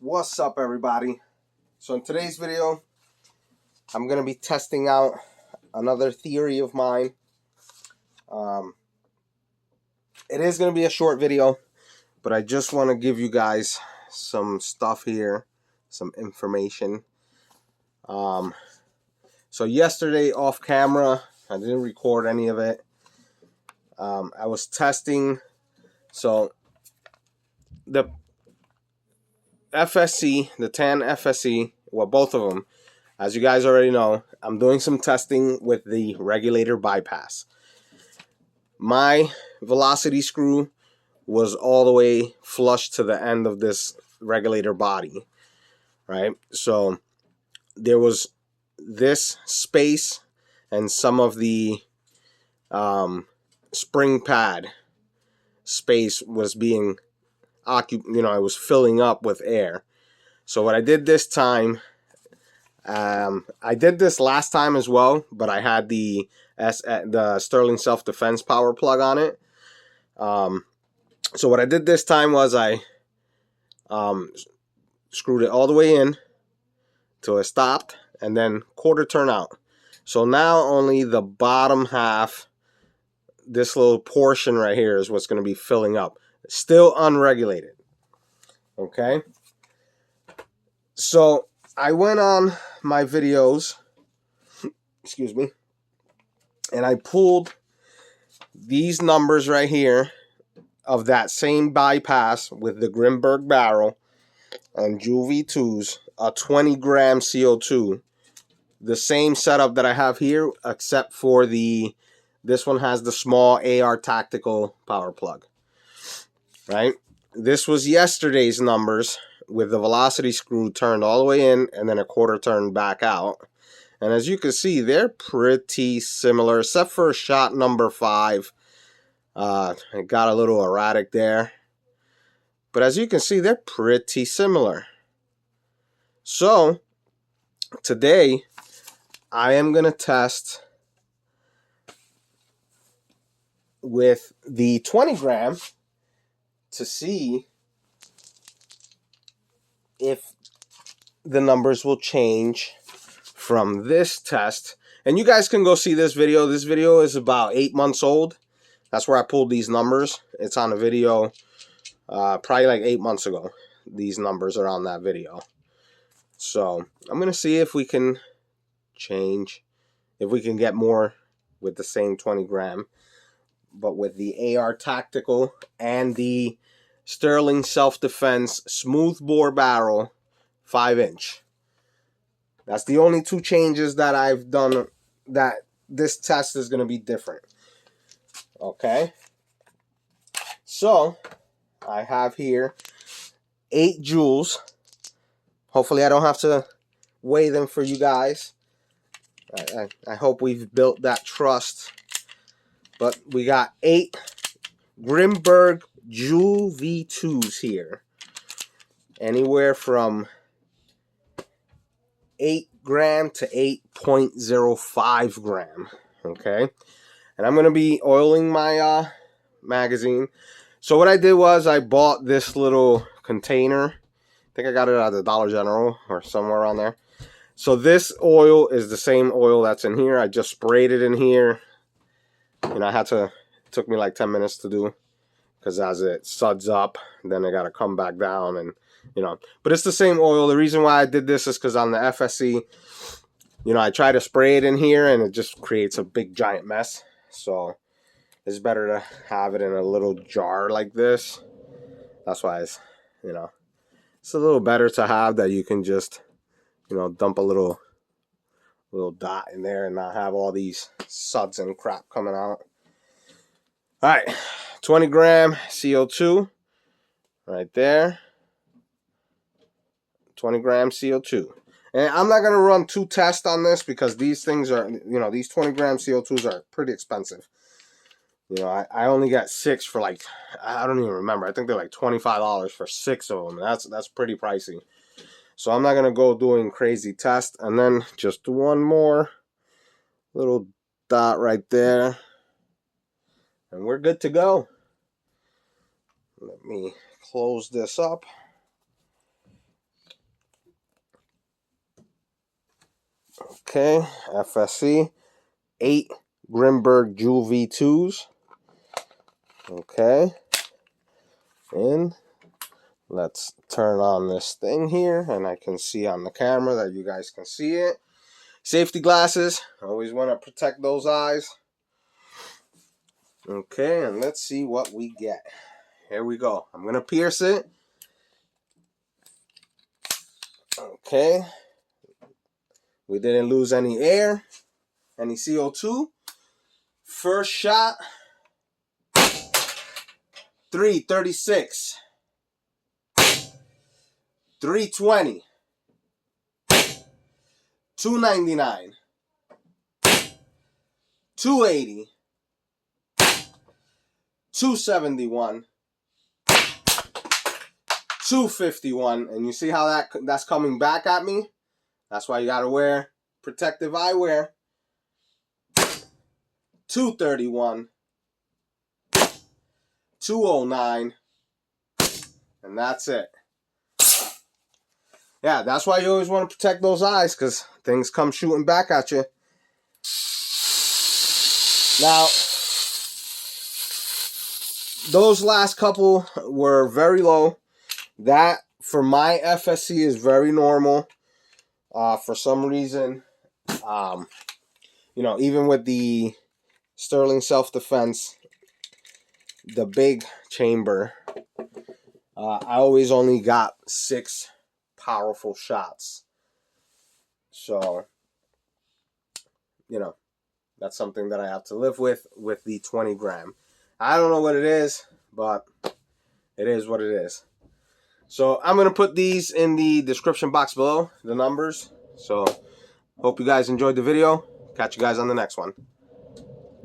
What's up, everybody? So in today's video, I'm going to be testing out another theory of mine. It is going to be a short video, but I just want to give you guys some stuff here, some information. So yesterday off camera, I didn't record any of it. I was testing, so the FSC, the TAN FSC, well, both of them, as you guys already know, I'm doing some testing with the regulator bypass. My velocity screw was all the way flush to the end of this regulator body, right? So there was this space and some of the spring pad space was being occupied, I was filling up with air. So what I did this time, I did this last time as well, but I had the Sterling self-defense power plug on it. So what I did this time was I screwed it all the way in till it stopped and then quarter turn out. So now only the bottom half, this little portion right here, is what's going to be filling up. Still unregulated. Okay? So I went on my videos, excuse me, and I pulled these numbers right here of that same bypass with the Grimberg barrel and Juls V2s, a 20 gram CO2. The same setup that I have here, except for this one has the small AR tactical power plug. Right? This was yesterday's numbers with the velocity screw turned all the way in and then a quarter turn back out. And as you can see, they're pretty similar, except for shot number 5. It got a little erratic there. But as you can see, they're pretty similar. So, today, I am going to test with the 20 gram to see if the numbers will change from this test. And you guys can go see this video. This video is about 8 months old. That's where I pulled these numbers. It's on a video probably like 8 months ago. These numbers are on that video. So I'm going to see if we can change, if we can get more with the same 20 gram, but with the AR tactical and the Sterling self-defense smoothbore barrel 5-inch. That's the only two changes that I've done, that this test is going to be different. Okay. So, I have here 8 joules. Hopefully I don't have to weigh them for you guys. I hope we've built that trust. But we got 8 Grimberg Juls V2s here. Anywhere from 8 gram to 8.05 gram. Okay. And I'm going to be oiling my magazine. So what I did was I bought this little container. I think I got it at the Dollar General or somewhere around there. So this oil is the same oil that's in here. I just sprayed it in here. It took me like 10 minutes to do, because as it suds up, then I got to come back down and, But it's the same oil. The reason why I did this is because on the FSC, I try to spray it in here and it just creates a big giant mess. So it's better to have it in a little jar like this. That's why it's a little better to have that you can just, dump a little dot in there and not have all these suds and crap coming out. All right, 20 gram CO2 right there. 20 gram CO2. And I'm not going to run 2 tests on this because these things are, these 20 gram CO2s are pretty expensive. I only got 6 for like, I don't even remember. I think they're like $25 for 6 of them. That's pretty pricey. So I'm not going to go doing crazy tests. And then just one more little dot right there. And we're good to go. Let me close this up. Okay, FSC, 8 Grimberg Juls V2s. Okay, and let's turn on this thing here, and I can see on the camera that you guys can see it. Safety glasses, always want to protect those eyes. Okay, and let's see what we get. Here we go. I'm going to pierce it. Okay. We didn't lose any air, any CO2. First shot, 336, 320, 299, 280, 271, 251, and you see how that's coming back at me? That's why you gotta wear protective eyewear. 231, 209, and that's it. Yeah, that's why you always want to protect those eyes, because things come shooting back at you. Now, those last couple were very low. That, for my FSC, is very normal. For some reason, you know, even with the Sterling self-defense, the big chamber, I always only got 6 powerful shots. So, you know, that's something that I have to live with the 20 gram. I don't know what it is, but it is what it is. So I'm going to put these in the description box below, the numbers. So hope you guys enjoyed the video. Catch you guys on the next one.